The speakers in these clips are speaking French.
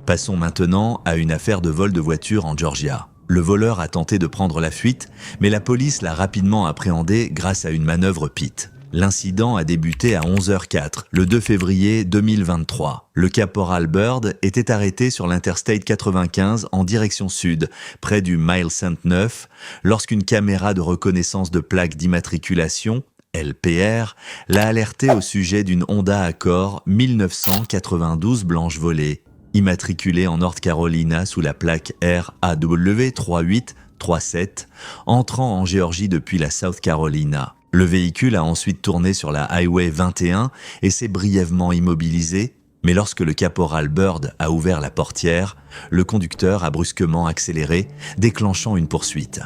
Passons maintenant à une affaire de vol de voiture en Georgia. Le voleur a tenté de prendre la fuite, mais la police l'a rapidement appréhendé grâce à une manœuvre PIT. L'incident a débuté à 11h04, le 2 février 2023. Le caporal Bird était arrêté sur l'Interstate 95 en direction sud, près du Mile Saint 9, lorsqu'une caméra de reconnaissance de plaques d'immatriculation, LPR, l'a alerté au sujet d'une Honda Accord 1992 blanche volée, immatriculée en North Carolina sous la plaque RAW 3837, entrant en Géorgie depuis la South Carolina. Le véhicule a ensuite tourné sur la Highway 21 et s'est brièvement immobilisé, mais lorsque le caporal Bird a ouvert la portière, le conducteur a brusquement accéléré, déclenchant une poursuite.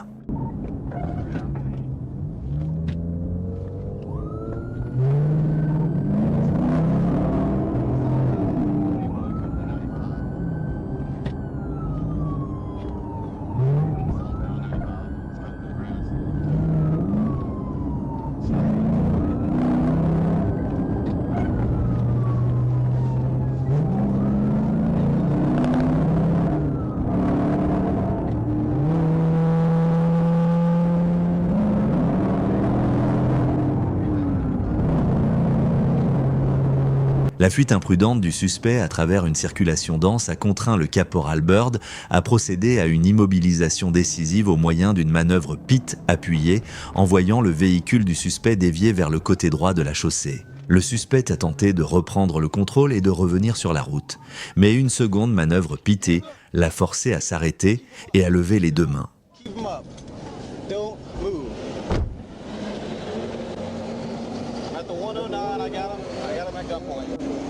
La fuite imprudente du suspect à travers une circulation dense a contraint le caporal Bird à procéder à une immobilisation décisive au moyen d'une manœuvre PIT appuyée, en voyant le véhicule du suspect dévier vers le côté droit de la chaussée. Le suspect a tenté de reprendre le contrôle et de revenir sur la route, mais une seconde manœuvre pitée l'a forcé à s'arrêter et à lever les deux mains.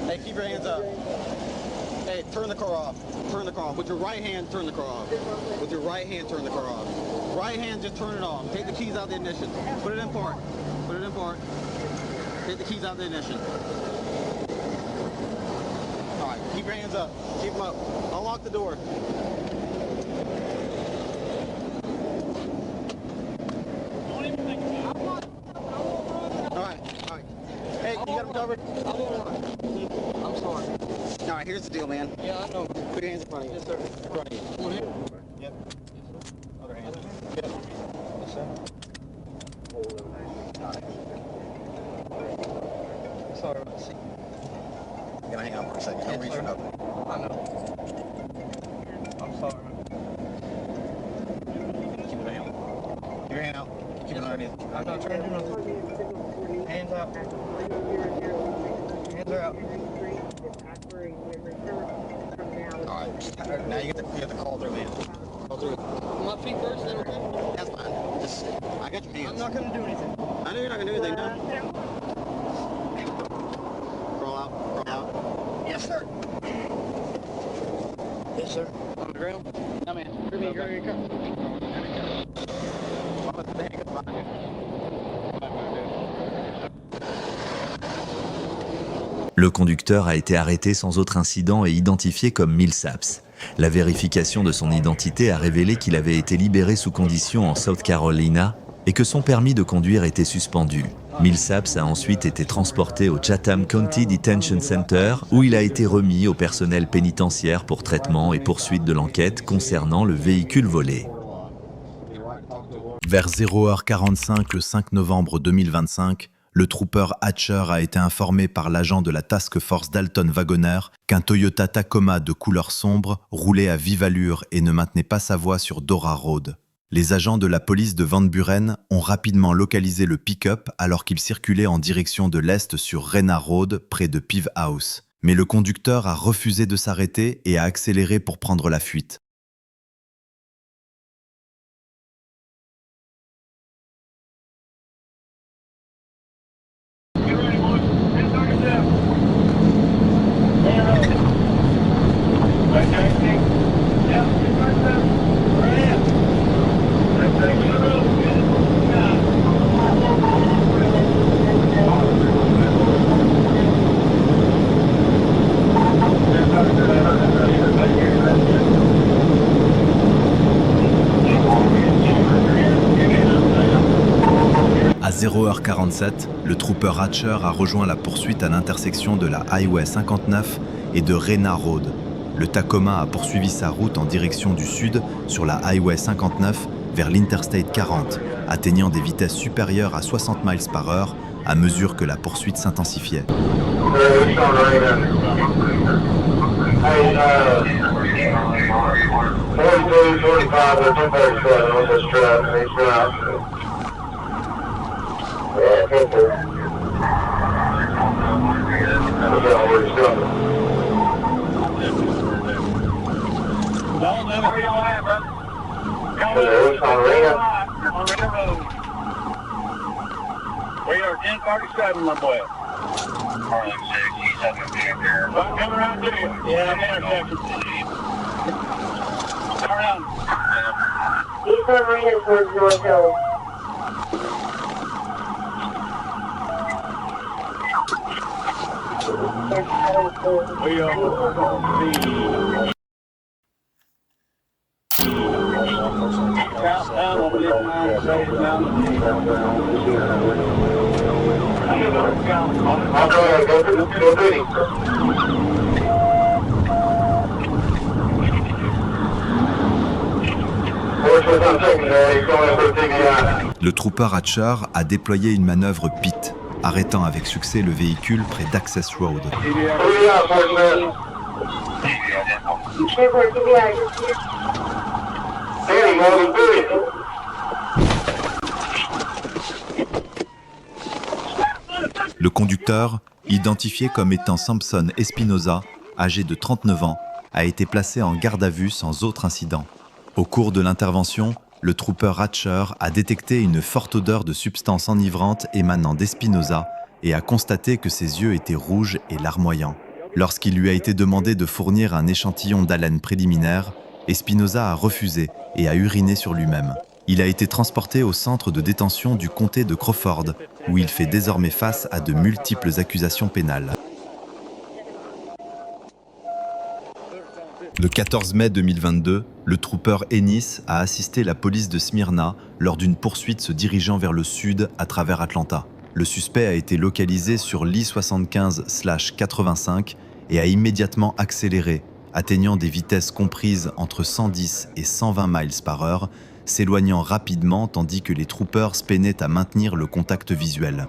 Hey, keep your hands up. Hey, turn the car off. Turn the car off. With your right hand, turn the car off. With your right hand, turn the car off. Right hand, just turn it off. Take the keys out of the ignition. Put it in park. Put it in park. Take the keys out of the ignition. All right, keep your hands up. Keep them up. Unlock the door. All right. Hey, you got them covered? I'm sorry. All right, here's the deal, man. Yeah, I know. Put your hands in front of you. Yes, sir. In front of you. Come on here. Yep. Other hand. Get up. Yes, sir. All right. Sorry about the seat. I'm gonna hang out for a second. Don't reach for nothing. I know. I'm sorry, man. Keep your hand out. Keep your hand out. Keep it underneath. I'm not trying to do nothing. Hands out. Hands are out. Alright, now you have to call through, man. Call through. My feet first, then okay? That's fine. Just, I got your hands. I'm not going to do anything. I know you're not going to do anything, no? Crawl out, crawl out. Yes, sir. Yes, sir. On the ground? No, man. Here you go. I'm going to put the handcuffs behind you. Le conducteur a été arrêté sans autre incident et identifié comme Millsaps. La vérification de son identité a révélé qu'il avait été libéré sous condition en South Carolina et que son permis de conduire était suspendu. Millsaps a ensuite été transporté au Chatham County Detention Center où il a été remis au personnel pénitentiaire pour traitement et poursuite de l'enquête concernant le véhicule volé. Vers 0h45 le 5 novembre 2025, le trooper Hatcher a été informé par l'agent de la Task Force Dalton Wagoner qu'un Toyota Tacoma de couleur sombre roulait à vive allure et ne maintenait pas sa voie sur Dora Road. Les agents de la police de Van Buren ont rapidement localisé le pick-up alors qu'il circulait en direction de l'est sur Rena Road près de Pive House. Mais le conducteur a refusé de s'arrêter et a accéléré pour prendre la fuite. À 0h47, le trooper Hatcher a rejoint la poursuite à l'intersection de la Highway 59 et de Rena Road. Le Tacoma a poursuivi sa route en direction du sud sur la Highway 59 vers l'Interstate 40, atteignant des vitesses supérieures à 60 miles par heure à mesure que la poursuite s'intensifiait. We are 1037, my boy. Harlan 6, he's up in there. I'm coming around to you. Yeah, I'm intersection. Turn around. East Marina towards North Hill. We are the southbound on Midnight, southbound. Le trooper Hatcher a déployé une manœuvre PIT, arrêtant avec succès le véhicule près d'Access Road. Le conducteur, identifié comme étant Samson Espinoza, âgé de 39 ans, a été placé en garde à vue sans autre incident. Au cours de l'intervention, le trooper Hatcher a détecté une forte odeur de substance enivrante émanant d'Espinoza et a constaté que ses yeux étaient rouges et larmoyants. Lorsqu'il lui a été demandé de fournir un échantillon d'haleine préliminaire, Espinoza a refusé et a uriné sur lui-même. Il a été transporté au centre de détention du comté de Crawford, où il fait désormais face à de multiples accusations pénales. Le 14 mai 2022, le trooper Ennis a assisté la police de Smyrna lors d'une poursuite se dirigeant vers le sud à travers Atlanta. Le suspect a été localisé sur l'I-75/85 et a immédiatement accéléré, atteignant des vitesses comprises entre 110 et 120 miles par heure, s'éloignant rapidement tandis que les troopers peinaient à maintenir le contact visuel.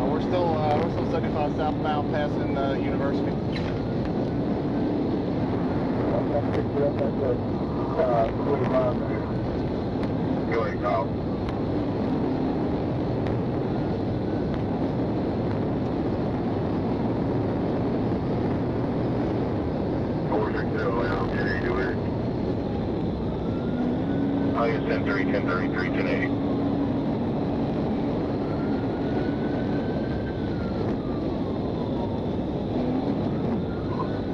We're still 75 southbound passing University. I think it's 10:30, 10:33, 10:80.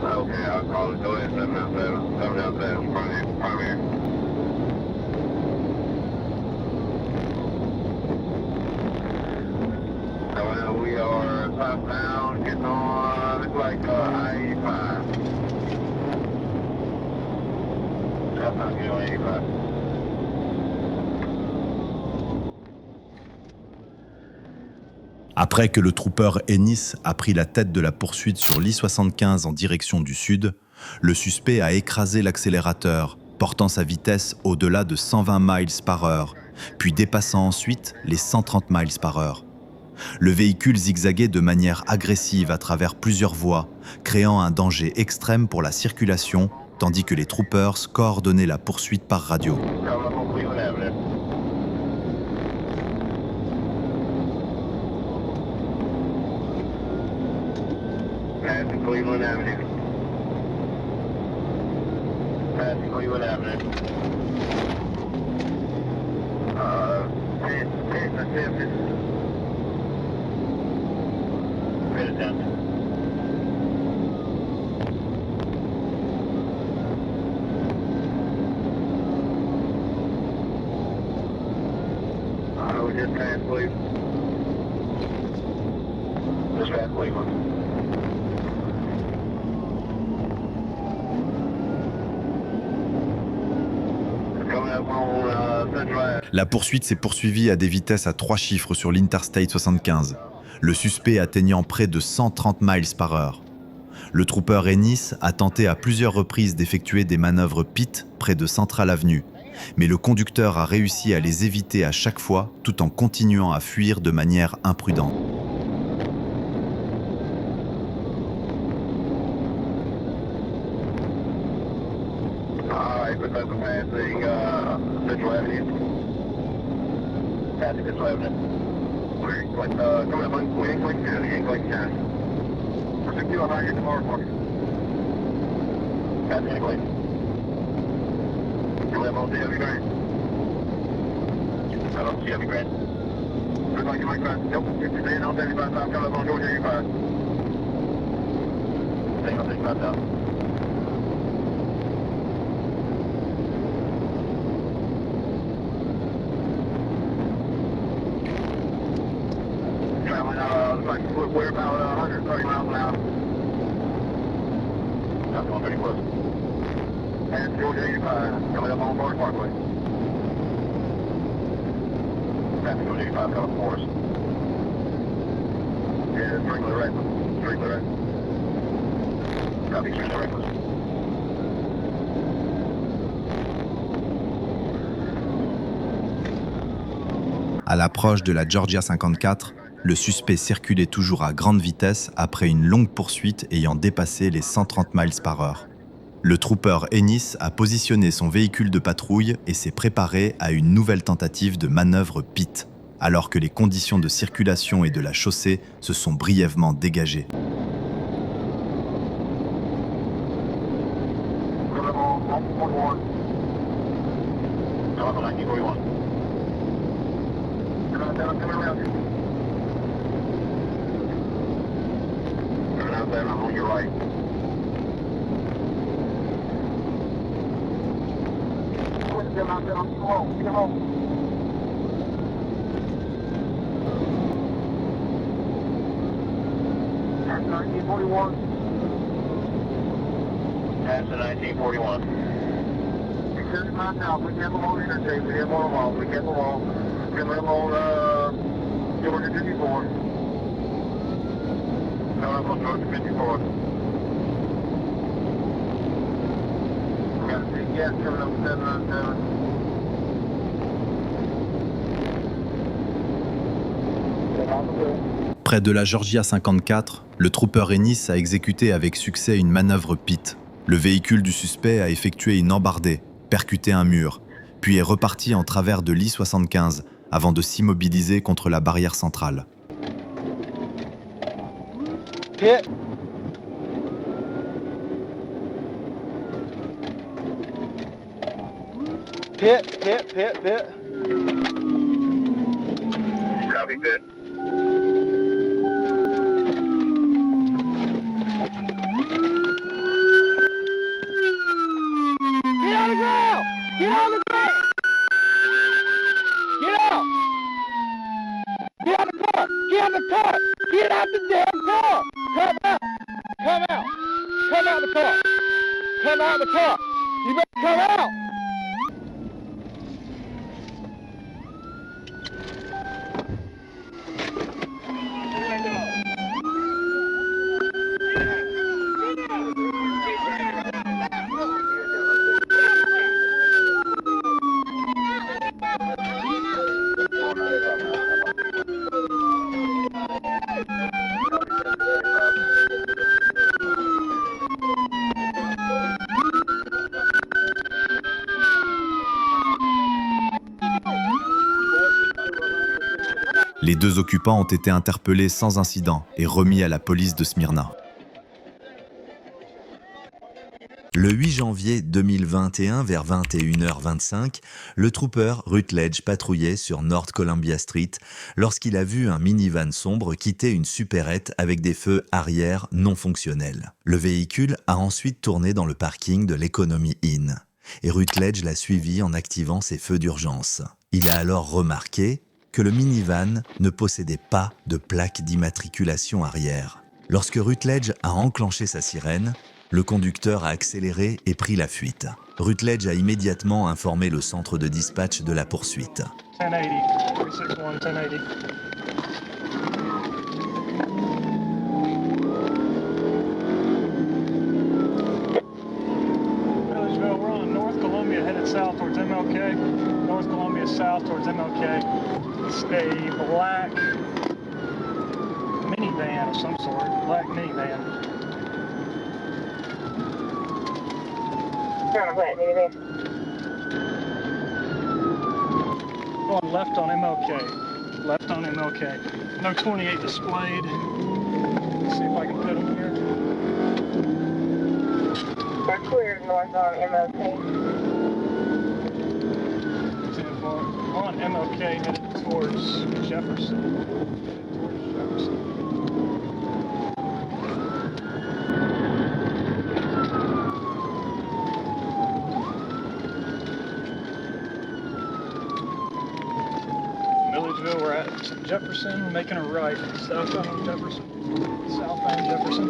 Okay, I'll call it. Go ahead, 797, 797, primary. So we are southbound, getting on, looks like I-85. Southbound, getting on 85. Après que le trooper Ennis a pris la tête de la poursuite sur l'I-75 en direction du sud, le suspect a écrasé l'accélérateur, portant sa vitesse au-delà de 120 miles par heure, puis dépassant ensuite les 130 miles par heure. Le véhicule zigzaguait de manière agressive à travers plusieurs voies, créant un danger extrême pour la circulation, tandis que les troopers coordonnaient la poursuite par radio. Cleveland Avenue. Passing Cleveland Avenue. 10 attempted. Good attempt. We just passed Cleveland. Just passed Cleveland. La poursuite s'est poursuivie à des vitesses à 3 chiffres sur l'Interstate 75, le suspect atteignant près de 130 miles par heure. Le trooper Ennis a tenté à plusieurs reprises d'effectuer des manœuvres pit près de Central Avenue, mais le conducteur a réussi à les éviter à chaque fois tout en continuant à fuir de manière imprudente. We're about 130 miles an hour. That's 130 close. And Georgia 85, coming up on Forest Parkway. Traffic Georgia 85 coming for us. Yeah, strictly reckless. Strictly reckless. Traffic strictly reckless. À l'approche de la Georgia 54, le suspect circulait toujours à grande vitesse après une longue poursuite ayant dépassé les 130 miles par heure. Le trooper Ennis a positionné son véhicule de patrouille et s'est préparé à une nouvelle tentative de manœuvre pit, alors que les conditions de circulation et de la chaussée se sont brièvement dégagées. That's the 1941. You're 30 miles now. We can't move on interstate. We can't move on. We can't move on. We can't move on, Georgia 54. No, I'm on Georgia 54. We got a big gas coming up 797. Près de la Georgia 54, le trooper Ennis a exécuté avec succès une manœuvre pit. Le véhicule du suspect a effectué une embardée, percuté un mur, puis est reparti en travers de l'I-75 avant de s'immobiliser contre la barrière centrale. Pit. Pit. Copy, pit. Get on the ground! Get on the ground! Get out! Get out the car! Get out the car! Get out the damn car! Come out! Come out! Come out the car! Come out the car! You better come out! Les deux occupants ont été interpellés sans incident et remis à la police de Smyrna. Le 8 janvier 2021, vers 21h25, le trooper Rutledge patrouillait sur North Columbia Street lorsqu'il a vu un minivan sombre quitter une supérette avec des feux arrière non fonctionnels. Le véhicule a ensuite tourné dans le parking de l'Economy Inn et Rutledge l'a suivi en activant ses feux d'urgence. Il a alors remarqué que le minivan ne possédait pas de plaque d'immatriculation arrière. Lorsque Rutledge a enclenché sa sirène, le conducteur a accéléré et pris la fuite. Rutledge a immédiatement informé le centre de dispatch de la poursuite. 1080, 361, 1080. Milledgeville, we're on North Columbia headed south towards MLK. North Columbia south towards MLK. It's a black minivan of some sort, black minivan. You're on a black minivan. Going left on MLK. Left on MLK. No 28 displayed. Let's see if I can put them here. We're clear north on MLK. 10-4. We're on MLK headed towards Jefferson. Headed towards Jefferson. Milledgeville, we're at Jefferson, making a right. Southbound Jefferson. Southbound Jefferson.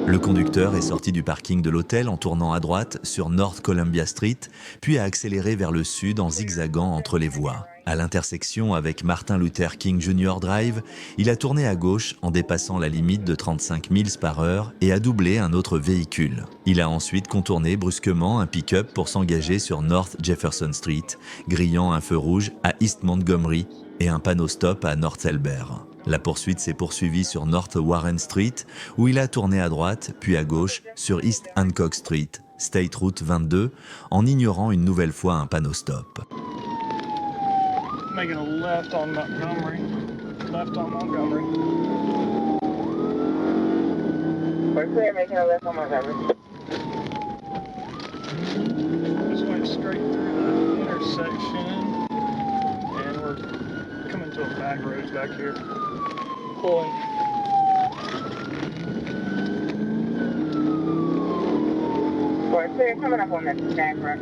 Le conducteur est sorti du parking de l'hôtel en tournant à droite sur North Columbia Street, puis a accéléré vers le sud en zigzagant entre les voies. À l'intersection avec Martin Luther King Jr. Drive, il a tourné à gauche en dépassant la limite de 35 miles par heure et a doublé un autre véhicule. Il a ensuite contourné brusquement un pick-up pour s'engager sur North Jefferson Street, grillant un feu rouge à East Montgomery et un panneau stop à North Elbert. La poursuite s'est poursuivie sur North Warren Street, où il a tourné à droite, puis à gauche, sur East Hancock Street, State Route 22, en ignorant une nouvelle fois un panneau stop. Making a left on Montgomery. Left on Montgomery. We're clear making a left on Montgomery. Just went straight through the intersection. And we're coming to a back road back here. Pulling. We're clear coming up on that back road.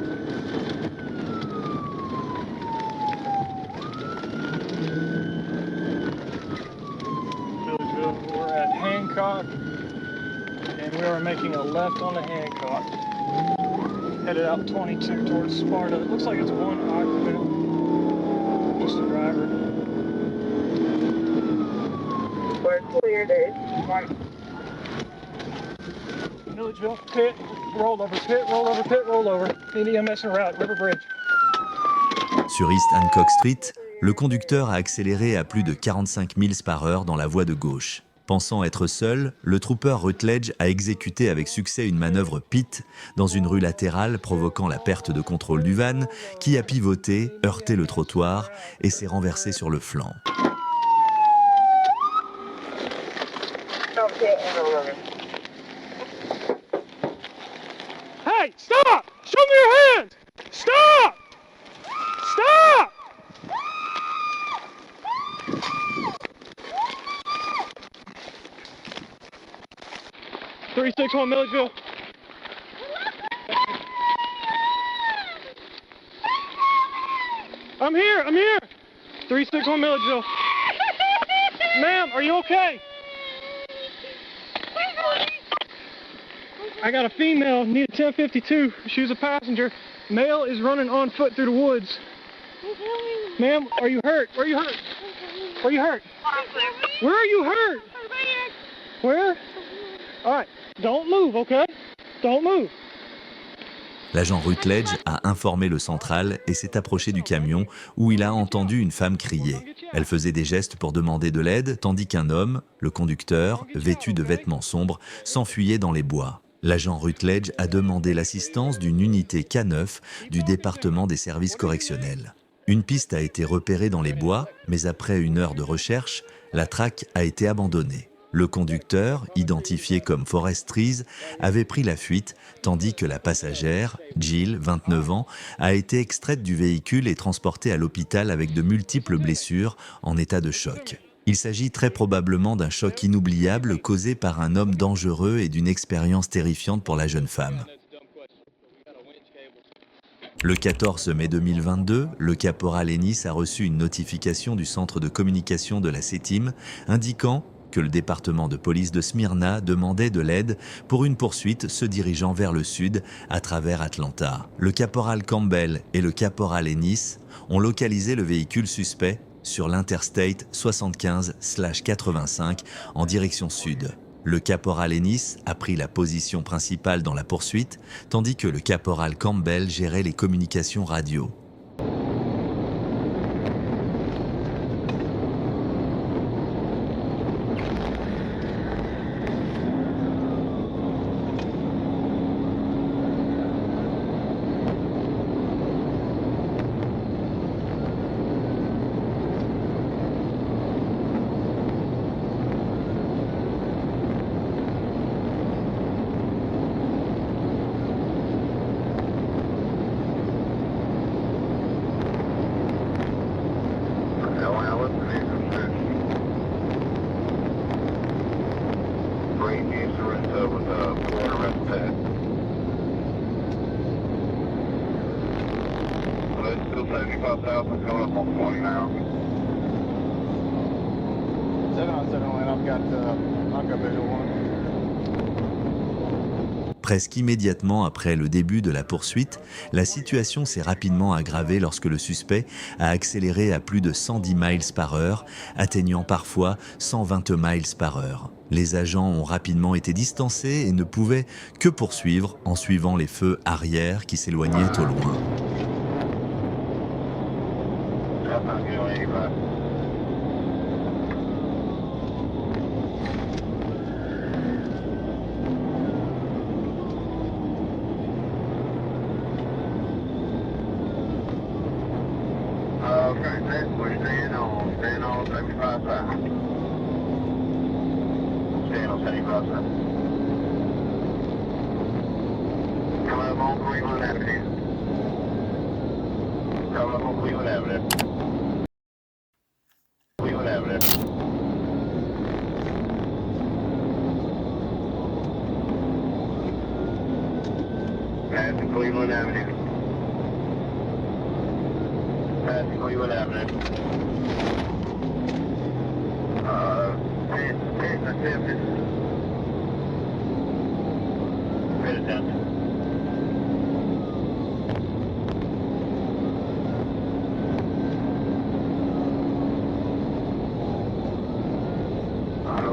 Milledgeville, we're at Hancock. And we are making a left on the Hancock. Headed out 22 towards Sparta. It looks like it's one occupant. Just a driver. We're clear, there's one. Milledgeville, pit, rollover, pit, rollover, pit, rollover. EMS en route, River Bridge. Sur East Hancock Street, le conducteur a accéléré à plus de 45 miles par heure dans la voie de gauche. Pensant être seul, le trooper Rutledge a exécuté avec succès une manœuvre pit dans une rue latérale provoquant la perte de contrôle du van qui a pivoté, heurté le trottoir et s'est renversé sur le flanc. Don't pit and roll over. Hey, stop! Show me your hands! Stop! Stop! .361 Milledgeville. I'm here. 361 Milledgeville. Ma'am, are you okay? I got a female, need a 1052. She was a passenger. Male is running on foot through the woods. Ma'am, are you hurt? Where are you hurt? Where are you hurt? Where are you hurt? Where? All right, don't move, okay? Don't move. L'agent Rutledge a informé le central et s'est approché du camion où il a entendu une femme crier. Elle faisait des gestes pour demander de l'aide, tandis qu'un homme, le conducteur, vêtu de vêtements sombres, s'enfuyait dans les bois. L'agent Rutledge a demandé l'assistance d'une unité K9 du département des services correctionnels. Une piste a été repérée dans les bois, mais après une heure de recherche, la traque a été abandonnée. Le conducteur, identifié comme Forrest Trees, avait pris la fuite, tandis que la passagère, Jill, 29 ans, a été extraite du véhicule et transportée à l'hôpital avec de multiples blessures en état de choc. Il s'agit très probablement d'un choc inoubliable causé par un homme dangereux et d'une expérience terrifiante pour la jeune femme. Le 14 mai 2022, le caporal Ennis a reçu une notification du centre de communication de la CETIM indiquant que le département de police de Smyrna demandait de l'aide pour une poursuite se dirigeant vers le sud à travers Atlanta. Le caporal Campbell et le caporal Ennis ont localisé le véhicule suspect sur l'Interstate 75/85 en direction sud. Le caporal Ennis a pris la position principale dans la poursuite, tandis que le caporal Campbell gérait les communications radio. Presque immédiatement après le début de la poursuite, la situation s'est rapidement aggravée lorsque le suspect a accéléré à plus de 110 miles par heure, atteignant parfois 120 miles par heure. Les agents ont rapidement été distancés et ne pouvaient que poursuivre en suivant les feux arrière qui s'éloignaient au loin. Staying on 75 south. Staying on 75 south. Coming up on Cleveland Avenue. Coming up on Cleveland Avenue. Cleveland Avenue. Passing Cleveland Avenue. Passing Cleveland Avenue. 10 attempted. Good attempt.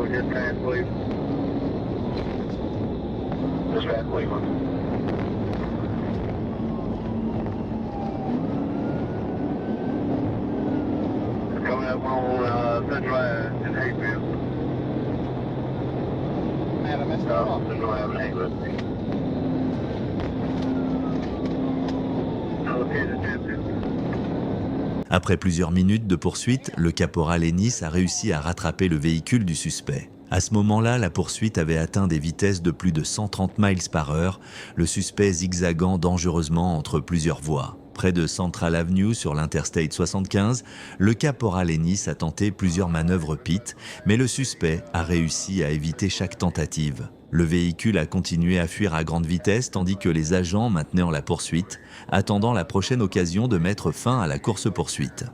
We just passed Cleveland. Just passed Cleveland. Coming up on Central Ave in Hayfield. Man, I missed off Central Ave in Hayfield. Après plusieurs minutes de poursuite, le caporal Ennis a réussi à rattraper le véhicule du suspect. À ce moment-là, la poursuite avait atteint des vitesses de plus de 130 miles par heure, le suspect zigzagant dangereusement entre plusieurs voies. Près de Central Avenue sur l'Interstate 75, le caporal Ennis a tenté plusieurs manœuvres pit, mais le suspect a réussi à éviter chaque tentative. Le véhicule a continué à fuir à grande vitesse tandis que les agents maintenaient la poursuite, attendant la prochaine occasion de mettre fin à la course-poursuite.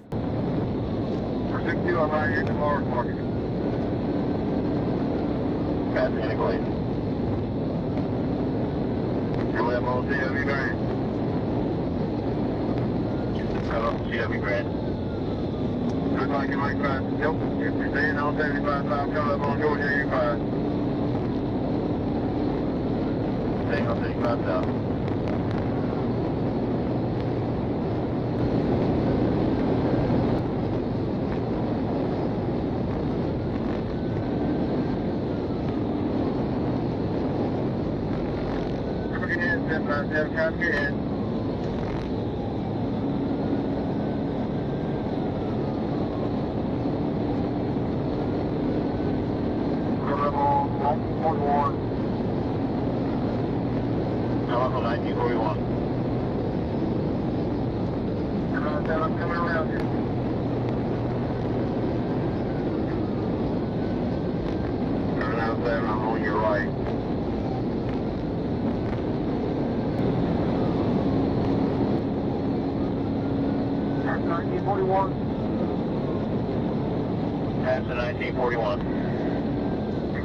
CW Grand. Looks like you might pass. Yep. If you're staying on 75 south, come up on Georgia, you pass. Staying on 75 south. Looking in, 757, copy in. Telephone 1941. I'm coming around here. Turn out there, I'm on your right. That's 1941. That's the 1941.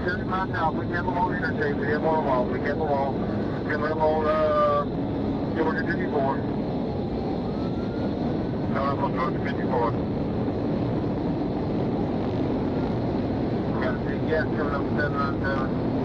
35 south, we can't along interchange, we didn't want them all, we kept them all. Coming them on, Georgia 54. No, I'm on Georgia 54. Got a big gas coming up 797.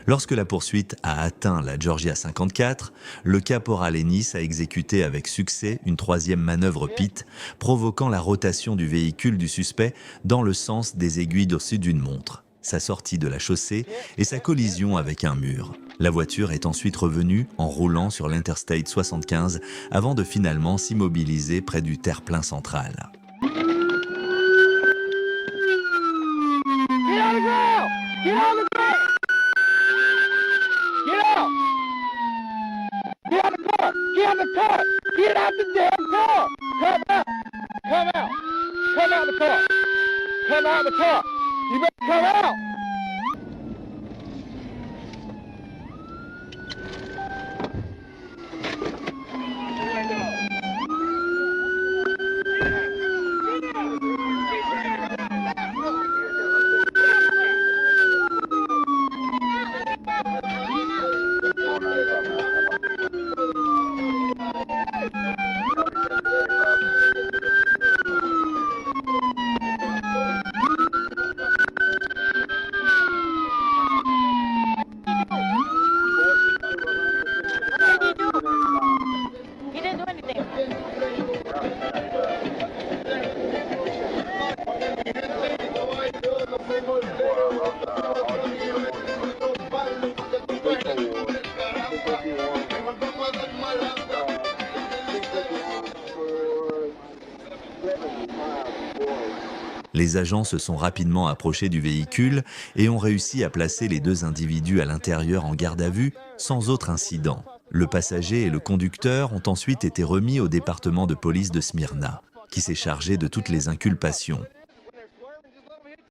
Lorsque la poursuite a atteint la Georgia 54, le caporal Ennis a exécuté avec succès une troisième manœuvre pit, provoquant la rotation du véhicule du suspect dans le sens des aiguilles au-dessus d'une montre, sa sortie de la chaussée et sa collision avec un mur. La voiture est ensuite revenue en roulant sur l'Interstate 75 avant de finalement s'immobiliser près du terre-plein central. Get out the car! Get out the damn car! Come out! Come out! Come out the car! Come out the car! You better come out! He didn't do anything. Les agents se sont rapidement approchés du véhicule et ont réussi à placer les deux individus à l'intérieur en garde à vue sans autre incident. Le passager et le conducteur ont ensuite été remis au département de police de Smyrna, qui s'est chargé de toutes les inculpations.